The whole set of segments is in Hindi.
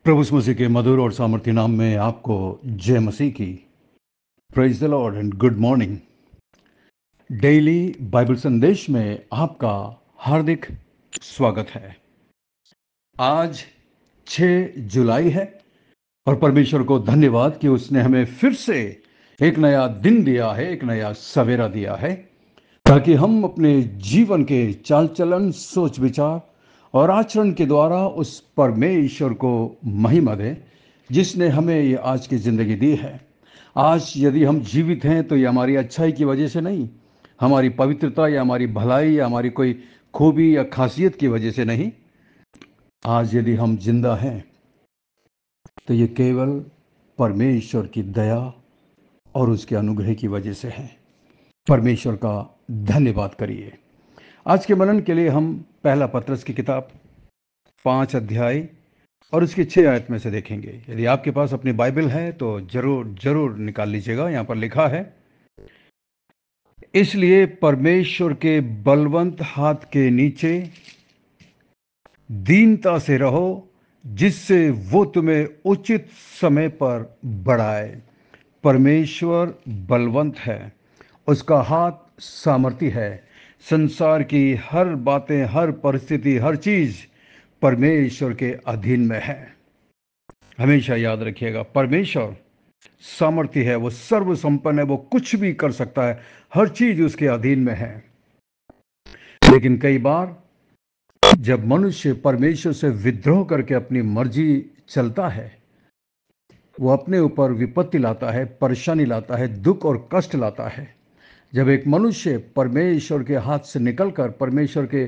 प्रभु यीशु मसीह के मधुर और सामर्थ्य नाम में आपको जय मसीह की। Praise the Lord and good morning. Daily Bible संदेश में आपका हार्दिक स्वागत है। आज 6 जुलाई है और परमेश्वर को धन्यवाद कि उसने हमें फिर से एक नया दिन दिया है, एक नया सवेरा दिया है, ताकि हम अपने जीवन के चाल चलन, सोच विचार और आचरण के द्वारा उस परमेश्वर को महिमा दें जिसने हमें ये आज की ज़िंदगी दी है। आज यदि हम जीवित हैं तो ये हमारी अच्छाई की वजह से नहीं, हमारी पवित्रता या हमारी भलाई या हमारी कोई खूबी या खासियत की वजह से नहीं। आज यदि हम जिंदा हैं तो ये केवल परमेश्वर की दया और उसके अनुग्रह की वजह से है। परमेश्वर का धन्यवाद करिए। आज के मनन के लिए हम पहला पत्रस की किताब 5 अध्याय और उसकी 6 आयत में से देखेंगे। यदि आपके पास अपनी बाइबल है तो जरूर निकाल लीजिएगा। यहाँ पर लिखा है, इसलिए परमेश्वर के बलवंत हाथ के नीचे दीनता से रहो, जिससे वो तुम्हें उचित समय पर बढ़ाए। परमेश्वर बलवंत है, उसका हाथ सामर्थी है। संसार की हर बातें, हर परिस्थिति, हर चीज परमेश्वर के अधीन में है। हमेशा याद रखिएगा, परमेश्वर सामर्थी है, वो सर्व संपन्न है, वो कुछ भी कर सकता है, हर चीज उसके अधीन में है। लेकिन कई बार जब मनुष्य परमेश्वर से विद्रोह करके अपनी मर्जी चलता है, वो अपने ऊपर विपत्ति लाता है, परेशानी लाता है, दुख और कष्ट लाता है। जब एक मनुष्य परमेश्वर के हाथ से निकलकर, परमेश्वर के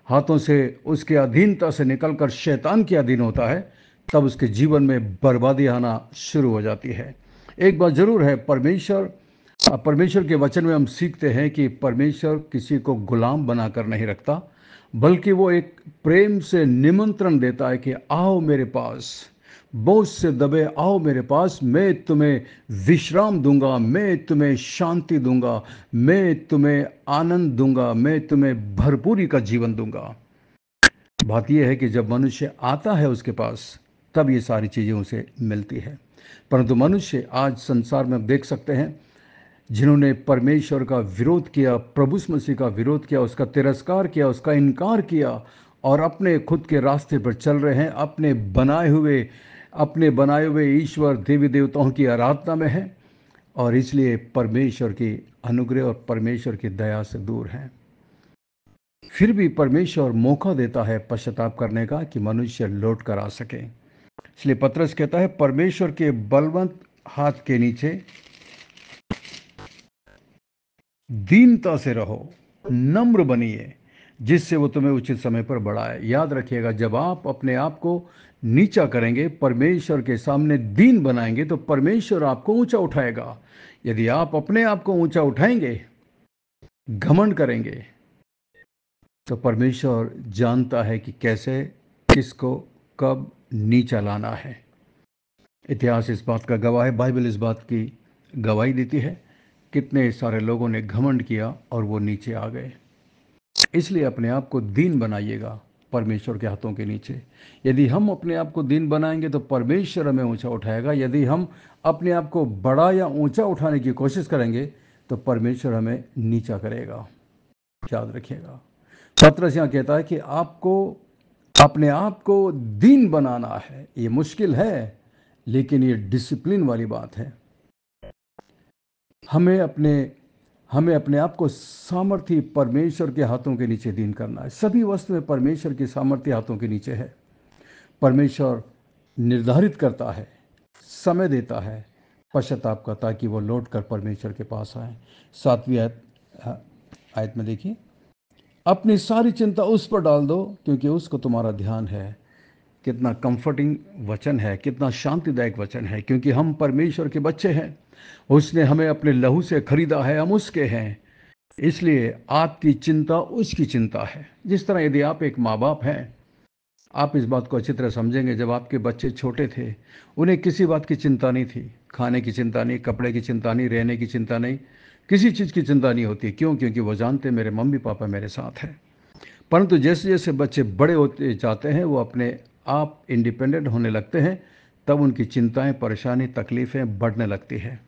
हाथों से, उसके अधीनता से निकलकर शैतान के अधीन होता है, तब उसके जीवन में बर्बादी आना शुरू हो जाती है। एक बात जरूर है, परमेश्वर के वचन में हम सीखते हैं कि परमेश्वर किसी को गुलाम बनाकर नहीं रखता, बल्कि वो एक प्रेम से निमंत्रण देता है कि आओ मेरे पास, बोझ से दबे आओ मेरे पास, मैं तुम्हें विश्राम दूंगा, मैं तुम्हें शांति दूंगा, मैं तुम्हें आनंद दूंगा, मैं तुम्हें भरपूरी का जीवन दूंगा। बात यह है कि जब मनुष्य आता है उसके पास, तब ये सारी चीज़ें उसे मिलती है। परंतु मनुष्य आज संसार में देख सकते हैं, जिन्होंने परमेश्वर का विरोध किया, प्रभु यीशु मसीह का विरोध किया, उसका तिरस्कार किया, उसका इनकार किया और अपने खुद के रास्ते पर चल रहे हैं, अपने बनाए हुए ईश्वर देवी देवताओं की आराधना में है और इसलिए परमेश्वर की अनुग्रह और परमेश्वर की दया से दूर हैं। फिर भी परमेश्वर मौका देता है पश्चाताप करने का कि मनुष्य लौट कर आ सके। इसलिए पत्रस कहता है, परमेश्वर के बलवंत हाथ के नीचे दीनता से रहो, नम्र बनिए, जिससे वो तुम्हें उचित समय पर बढ़ाए। याद रखिएगा, जब आप अपने आप को नीचा करेंगे, परमेश्वर के सामने दीन बनाएंगे, तो परमेश्वर आपको ऊंचा उठाएगा। यदि आप अपने आप को ऊंचा उठाएंगे, घमंड करेंगे, तो परमेश्वर जानता है कि कैसे, किसको, कब नीचा लाना है। इतिहास इस बात का गवाह है, बाइबल इस बात की गवाही देती है। कितने सारे लोगों ने घमंड किया और वो नीचे आ गए। इसलिए अपने आप को दीन बनाइएगा परमेश्वर के हाथों के नीचे। यदि हम अपने आप को दीन बनाएंगे तो परमेश्वर हमें ऊंचा उठाएगा। यदि हम अपने आप को बड़ा या ऊंचा उठाने की कोशिश करेंगे तो परमेश्वर हमें नीचा करेगा। याद रखिएगा, पत्रस यहाँ कहता है कि आपको अपने आप को दीन बनाना है। ये मुश्किल है, लेकिन ये डिसिप्लिन वाली बात है। हमें अपने आप को सामर्थी परमेश्वर के हाथों के नीचे दीन करना है। सभी वस्तुएं परमेश्वर के सामर्थी हाथों के नीचे है। परमेश्वर निर्धारित करता है, समय देता है पश्चाताप का, ताकि वो लौट कर परमेश्वर के पास आए। 7वीं आयत में देखिए, अपनी सारी चिंता उस पर डाल दो क्योंकि उसको तुम्हारा ध्यान है। कितना कंफर्टिंग वचन है, कितना शांतिदायक वचन है, क्योंकि हम परमेश्वर के बच्चे हैं। उसने हमें अपने लहू से खरीदा है, हम उसके हैं। इसलिए आपकी चिंता उसकी चिंता है। जिस तरह यदि आप एक माँ बाप हैं, आप इस बात को अच्छी तरह समझेंगे। जब आपके बच्चे छोटे थे, उन्हें किसी बात की चिंता नहीं थी। खाने की चिंता नहीं, कपड़े की चिंता नहीं, रहने की चिंता नहीं, किसी चीज़ की चिंता नहीं होती। क्यों? क्योंकि वो जानते मेरे मम्मी पापा मेरे साथ हैं। परंतु जैसे जैसे बच्चे बड़े होते जाते हैं, वो आप इंडिपेंडेंट होने लगते हैं, तब उनकी चिंताएं, परेशानी, तकलीफें बढ़ने लगती है,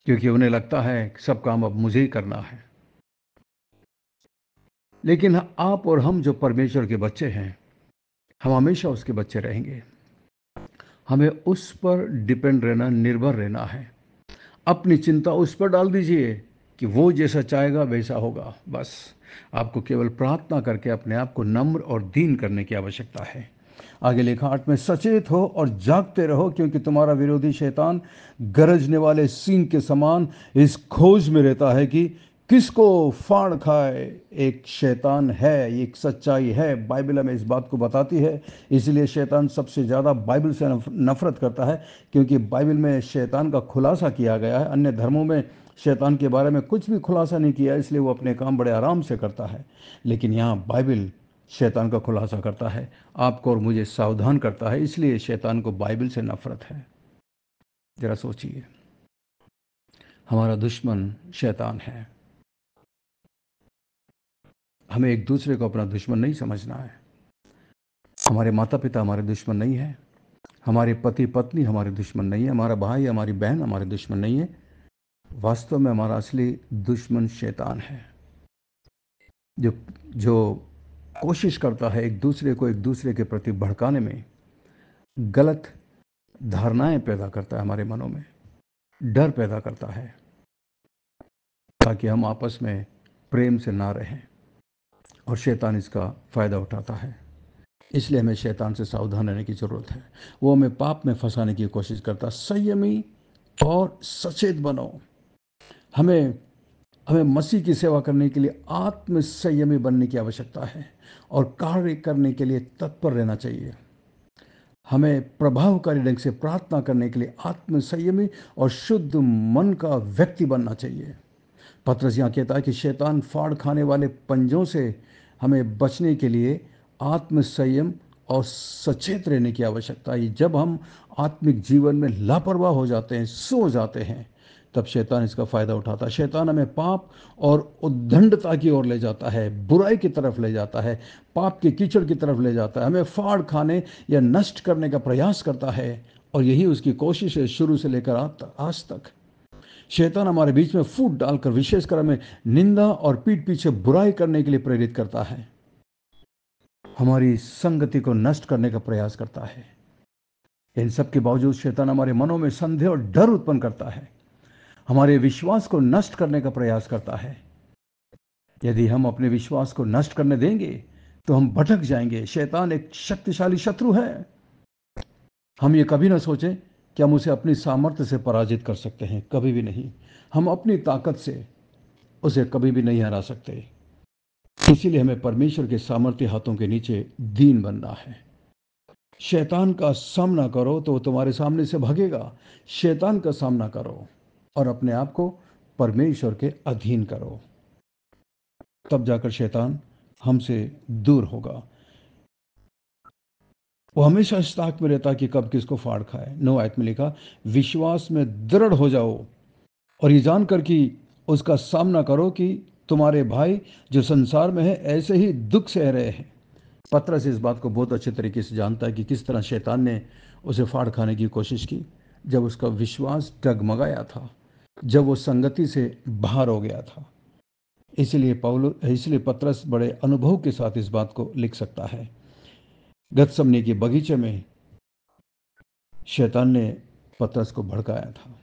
क्योंकि उन्हें लगता है कि सब काम अब मुझे ही करना है। लेकिन आप और हम जो परमेश्वर के बच्चे हैं, हम हमेशा उसके बच्चे रहेंगे। हमें उस पर डिपेंड रहना, निर्भर रहना है। अपनी चिंता उस पर डाल दीजिए कि वो जैसा चाहेगा वैसा होगा। बस आपको केवल प्रार्थना करके अपने आप को नम्र और दीन करने की आवश्यकता है। आगे लिखा 8 में, सचेत हो और जागते रहो, क्योंकि तुम्हारा विरोधी शैतान गरजने वाले सिंह के समान इस खोज में रहता है कि किसको फाड़ खाए। एक शैतान है, एक सच्चाई है, बाइबल हमें इस बात को बताती है। इसलिए शैतान सबसे ज़्यादा बाइबल से नफरत करता है, क्योंकि बाइबल में शैतान का खुलासा किया गया है। अन्य धर्मों में शैतान के बारे में कुछ भी खुलासा नहीं किया, इसलिए वो अपने काम बड़े आराम से करता है। लेकिन यहाँ बाइबल शैतान का खुलासा करता है, आपको और मुझे सावधान करता है। इसलिए शैतान को बाइबल से नफरत है। जरा सोचिए, हमारा दुश्मन शैतान है। हमें एक दूसरे को अपना दुश्मन नहीं समझना है। हमारे माता पिता हमारे दुश्मन नहीं है, हमारे पति पत्नी हमारे दुश्मन नहीं है, हमारा भाई हमारी बहन हमारे दुश्मन नहीं है। वास्तव में हमारा असली दुश्मन शैतान है, जो जो कोशिश करता है एक दूसरे के प्रति भड़काने में, गलत धारणाएं पैदा करता है हमारे मनों में, डर पैदा करता है, ताकि हम आपस में प्रेम से ना रहें। और शैतान इसका फ़ायदा उठाता है। इसलिए हमें शैतान से सावधान रहने की ज़रूरत है। वो हमें पाप में फंसाने की कोशिश करता है। संयमी और सचेत बनो। हमें हमें मसीह की सेवा करने के लिए आत्म संयमी बनने की आवश्यकता है और कार्य करने के लिए तत्पर रहना चाहिए। हमें प्रभावकारी ढंग से प्रार्थना करने के लिए आत्म संयमी और शुद्ध मन का व्यक्ति बनना चाहिए। पतरस यहाँ कहता है कि शैतान फाड़ खाने वाले पंजों से हमें बचने के लिए आत्म संयम और सचेत रहने की आवश्यकता है। जब हम आत्मिक जीवन में लापरवाह हो जाते हैं, सो जाते हैं, तब शैतान इसका फ़ायदा उठाता है। शैतान हमें पाप और उद्दंडता की ओर ले जाता है, बुराई की तरफ ले जाता है, पाप के कीचड़ की तरफ ले जाता है, हमें फाड़ खाने या नष्ट करने का प्रयास करता है। और यही उसकी कोशिश है शुरू से लेकर आज तक। शैतान हमारे बीच में फूट डालकर विशेषकर हमें निंदा और पीठ पीछे बुराई करने के लिए प्रेरित करता है, हमारी संगति को नष्ट करने का प्रयास करता है। इन सब के बावजूद शैतान हमारे मनों में संदेह और डर उत्पन्न करता है, हमारे विश्वास को नष्ट करने का प्रयास करता है। यदि हम अपने विश्वास को नष्ट करने देंगे तो हम भटक जाएंगे। शैतान एक शक्तिशाली शत्रु है। हम ये कभी ना सोचें कि हम उसे अपनी सामर्थ्य से पराजित कर सकते हैं, कभी भी नहीं। हम अपनी ताकत से उसे कभी भी नहीं हरा सकते। इसीलिए हमें परमेश्वर के सामर्थ्य हाथों के नीचे दीन बनना है। शैतान का सामना करो तो वो तुम्हारे सामने से भागेगा। शैतान का सामना करो और अपने आप को परमेश्वर के अधीन करो, तब जाकर शैतान हमसे दूर होगा। वो हमेशा इस ताक में रहता कि कब किसको फाड़ खाए। 9 आयत में लिखा, विश्वास में दृढ़ हो जाओ और ये जानकर कि उसका सामना करो कि तुम्हारे भाई जो संसार में है ऐसे ही दुख सह रहे हैं। पतरस इस बात को बहुत अच्छे तरीके से जानता है कि किस तरह शैतान ने उसे फाड़ खाने की कोशिश की, जब उसका विश्वास डगमगाया था, जब वो संगति से बाहर हो गया था। इसलिए पतरस बड़े अनुभव के साथ इस बात को लिख सकता है। गतसमनी के बगीचे में शैतान ने पतरस को भड़काया था,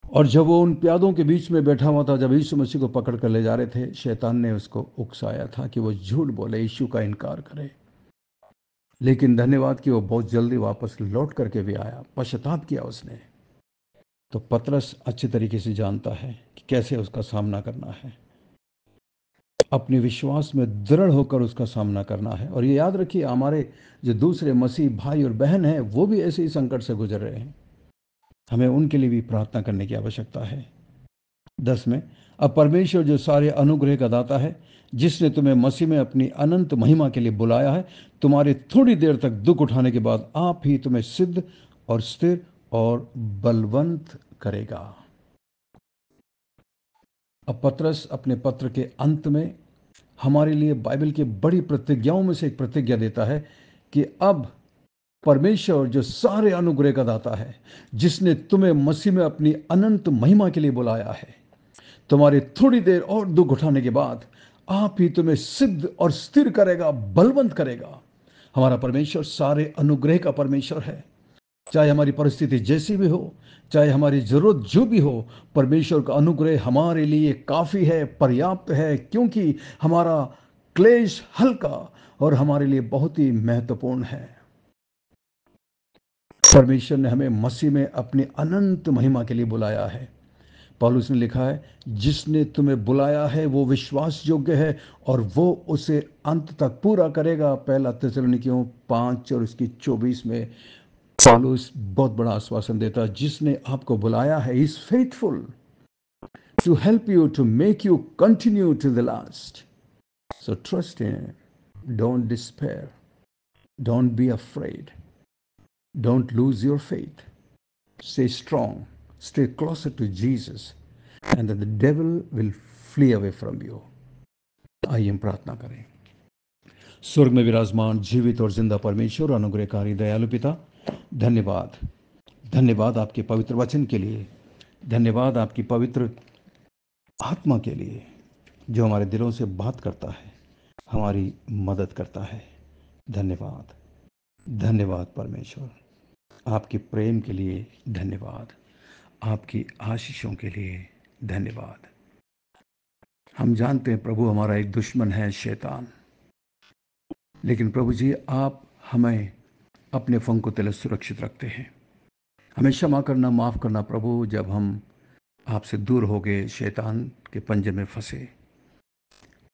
और जब वो उन प्यादों के बीच में बैठा हुआ था, जब यीशु मसीह को पकड़ कर ले जा रहे थे, शैतान ने उसको उकसाया था कि वो झूठ बोले, यीशु का इनकार करे। लेकिन धन्यवाद कि वो बहुत जल्दी वापस लौट करके भी आया, पश्चाताप किया उसने। तो पतरस अच्छे तरीके से जानता है कि कैसे उसका सामना करना है, अपने विश्वास में दृढ़ होकर उसका सामना करना है। और ये याद रखिए, हमारे जो दूसरे मसीह भाई और बहन हैं, वो भी ऐसे ही संकट से गुजर रहे हैं। हमें उनके लिए भी प्रार्थना करने की आवश्यकता है। 10 में, अब परमेश्वर जो सारे अनुग्रह का दाता है, जिसने तुम्हें मसीह में अपनी अनंत महिमा के लिए बुलाया है, तुम्हारे थोड़ी देर तक दुख उठाने के बाद आप ही तुम्हें सिद्ध और स्थिर और बलवंत करेगा। अब पतरस अपने पत्र के अंत में हमारे लिए बाइबल की बड़ी प्रतिज्ञाओं में से एक प्रतिज्ञा देता है कि अब परमेश्वर जो सारे अनुग्रह का दाता है, जिसने तुम्हें मसीह में अपनी अनंत महिमा के लिए बुलाया है, तुम्हारी थोड़ी देर और दुख उठाने के बाद आप ही तुम्हें सिद्ध और स्थिर करेगा, बलवंत करेगा। हमारा परमेश्वर सारे अनुग्रह का परमेश्वर है। चाहे हमारी परिस्थिति जैसी भी हो, चाहे हमारी जरूरत जो भी हो, परमेश्वर का अनुग्रह हमारे लिए काफी है, पर्याप्त है, क्योंकि हमारा क्लेश हल्का और हमारे लिए बहुत ही महत्वपूर्ण है। परमेश्वर ने हमें मसीह में अपनी अनंत महिमा के लिए बुलाया है। पौलुस ने लिखा है, जिसने तुम्हें बुलाया है वो विश्वास योग्य है और वो उसे अंत तक पूरा करेगा। पहला थिस्सलुनीकियों 5 और उसकी 24 में पौलुस बहुत बड़ा आश्वासन देता है, जिसने आपको बुलाया है is faithful to help you, to make you continue to the last. So trust in, don't despair, don't be afraid, don't lose your faith, stay strong, stay closer to Jesus and that the devil will flee away from you. आइए हम प्रार्थना करें। स्वर्ग में विराजमान जीवित और जिंदा परमेश्वर, अनुग्रहकारी दयालु पिता, धन्यवाद, धन्यवाद आपके पवित्र वचन के लिए, धन्यवाद आपकी पवित्र आत्मा के लिए जो हमारे दिलों से बात करता है, हमारी मदद करता है। धन्यवाद, धन्यवाद परमेश्वर, आपके प्रेम के लिए धन्यवाद, आपकी आशीषों के लिए धन्यवाद। हम जानते हैं प्रभु हमारा एक दुश्मन है शैतान, लेकिन प्रभु जी आप हमें अपने फंकों तले सुरक्षित रखते हैं। हमें क्षमा करना, माफ़ करना प्रभु, जब हम आपसे दूर हो गए, शैतान के पंजे में फंसे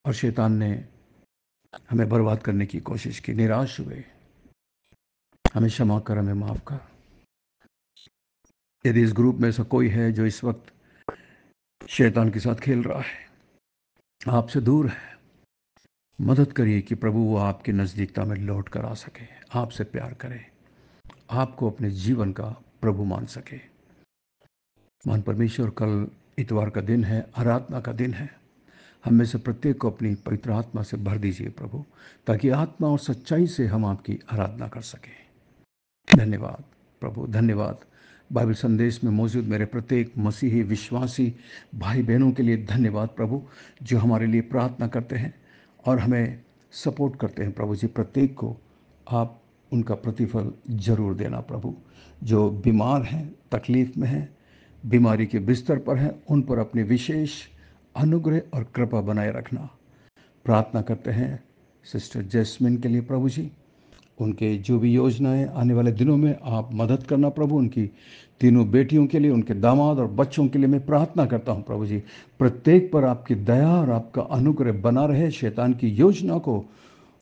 और शैतान ने हमें बर्बाद करने की कोशिश की, निराश हुए। हमें क्षमा कर, हमें माफ़ कर। यदि इस ग्रुप में ऐसा कोई है जो इस वक्त शैतान के साथ खेल रहा है, आपसे दूर है, मदद करिए कि प्रभु वो आपकी नज़दीकता में लौट कर आ सके, आपसे प्यार करे, आपको अपने जीवन का प्रभु मान सके। मान परमेश्वर, कल इतवार का दिन है, आराधना का दिन है। हम में से प्रत्येक को अपनी पवित्र आत्मा से भर दीजिए प्रभु, ताकि आत्मा और सच्चाई से हम आपकी आराधना कर सकें। धन्यवाद प्रभु, धन्यवाद। बाइबल संदेश में मौजूद मेरे प्रत्येक मसीही विश्वासी भाई बहनों के लिए धन्यवाद प्रभु, जो हमारे लिए प्रार्थना करते हैं और हमें सपोर्ट करते हैं। प्रभु जी, प्रत्येक को आप उनका प्रतिफल जरूर देना प्रभु। जो बीमार हैं, तकलीफ़ में हैं, बीमारी के बिस्तर पर हैं, उन पर अपनी विशेष अनुग्रह और कृपा बनाए रखना। प्रार्थना करते हैं सिस्टर जैस्मिन के लिए प्रभु जी, उनके जो भी योजनाएं आने वाले दिनों में आप मदद करना प्रभु। उनकी तीनों बेटियों के लिए, उनके दामाद और बच्चों के लिए मैं प्रार्थना करता हूं प्रभु जी, प्रत्येक पर आपकी दया और आपका अनुग्रह बना रहे। शैतान की योजना को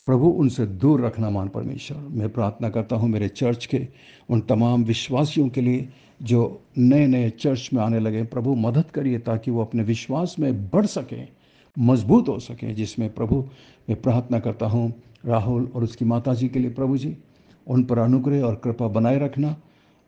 प्रभु उनसे दूर रखना। मान परमेश्वर, मैं प्रार्थना करता हूं मेरे चर्च के उन तमाम विश्वासियों के लिए जो नए नए चर्च में आने लगे। प्रभु मदद करिए ताकि वो अपने विश्वास में बढ़ सकें, मजबूत हो सकें। जिसमें प्रभु मैं प्रार्थना करता हूं राहुल और उसकी माता जी के लिए प्रभु जी, उन पर अनुग्रह और कृपा बनाए रखना।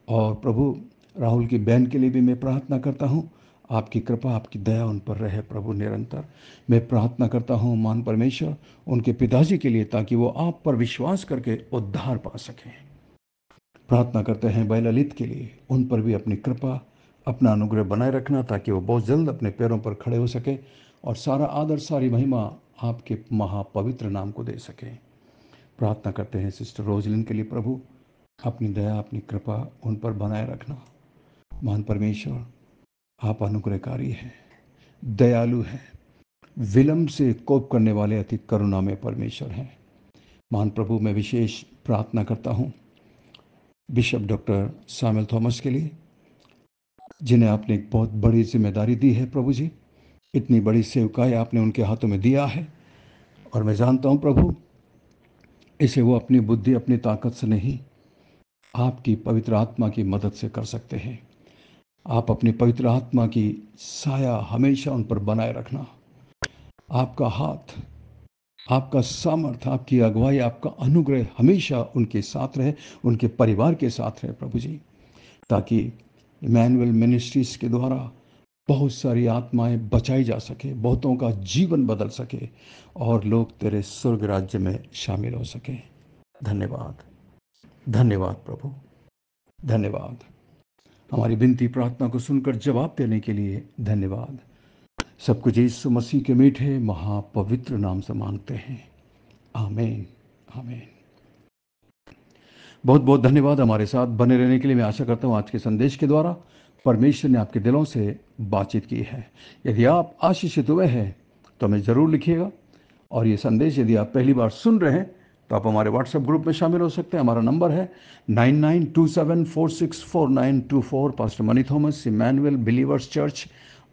और प्रभु राहुल की बहन के लिए भी मैं प्रार्थना करता हूं, आपकी कृपा, आपकी दया उन पर रहे प्रभु निरंतर। मैं प्रार्थना करता हूं मान परमेश्वर उनके पिताजी के लिए, ताकि वो आप पर विश्वास करके उद्धार पा सकें। प्रार्थना करते हैं भाई ललित के लिए, उन पर भी अपनी कृपा, अपना अनुग्रह बनाए रखना, ताकि वो बहुत जल्द अपने पैरों पर खड़े हो सके और सारा आदर, सारी महिमा आपके महापवित्र नाम को दे सके। प्रार्थना करते हैं सिस्टर रोजलिन के लिए प्रभु, अपनी दया, अपनी कृपा उन पर बनाए रखना। महान परमेश्वर, आप अनुग्रहकारी हैं, दयालु हैं, विलंब से कोप करने वाले अति करुणा में परमेश्वर हैं। महान प्रभु, मैं विशेष प्रार्थना करता हूँ बिशप डॉक्टर सामुएल थॉमस के लिए, जिन्हें आपने एक बहुत बड़ी जिम्मेदारी दी है प्रभु जी। इतनी बड़ी सेवकाई आपने उनके हाथों में दिया है, और मैं जानता हूँ प्रभु, इसे वो अपनी बुद्धि, अपनी ताकत से नहीं, आपकी पवित्र आत्मा की मदद से कर सकते हैं। आप अपनी पवित्र आत्मा की साया हमेशा उन पर बनाए रखना। आपका हाथ, आपका सामर्थ, आपकी अगुवाई, आपका अनुग्रह हमेशा उनके साथ रहे, उनके परिवार के साथ रहे प्रभु जी, ताकि इमैनुअल मिनिस्ट्रीज के द्वारा बहुत सारी आत्माएं बचाई जा सके, बहुतों का जीवन बदल सके और लोग तेरे स्वर्ग राज्य में शामिल हो सके। धन्यवाद, धन्यवाद प्रभु, धन्यवाद। हमारी विनती प्रार्थना को सुनकर जवाब देने के लिए धन्यवाद। सब कुछ यीशु मसीह के मीठे महापवित्र नाम से मांगते हैं, आमीन, आमीन। बहुत बहुत धन्यवाद हमारे साथ बने रहने के लिए। मैं आशा करता हूँ आज के संदेश के द्वारा परमेश्वर ने आपके दिलों से बातचीत की है। यदि आप आशीषित हुए हैं तो हमें ज़रूर लिखिएगा। और ये संदेश यदि आप पहली बार सुन रहे हैं तो आप हमारे व्हाट्सएप ग्रुप में शामिल हो सकते हैं। हमारा नंबर है 9927464924। Pastor Mani Thomas, Emmanuel believers church,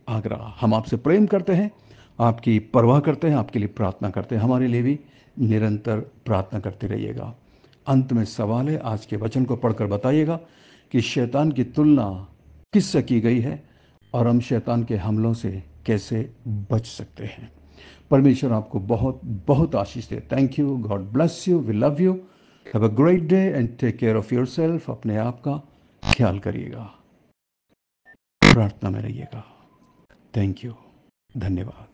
Agra. हम आपसे प्रेम करते हैं, आपकी परवाह करते हैं, आपके लिए प्रार्थना करते हैं। हमारे लिए भी निरंतर प्रार्थना करते रहिएगा। अंत में सवाल है, आज के वचन को पढ़कर बताइएगा कि शैतान की तुलना किससे की गई है और हम शैतान के हमलों से कैसे बच सकते हैं। परमेश्वर आपको बहुत बहुत आशीष दे। Thank you, God bless you, we love you, have a great day and take care of yourself. अपने आप का ख्याल करिएगा, प्रार्थना में रहिएगा। थैंक यू, धन्यवाद।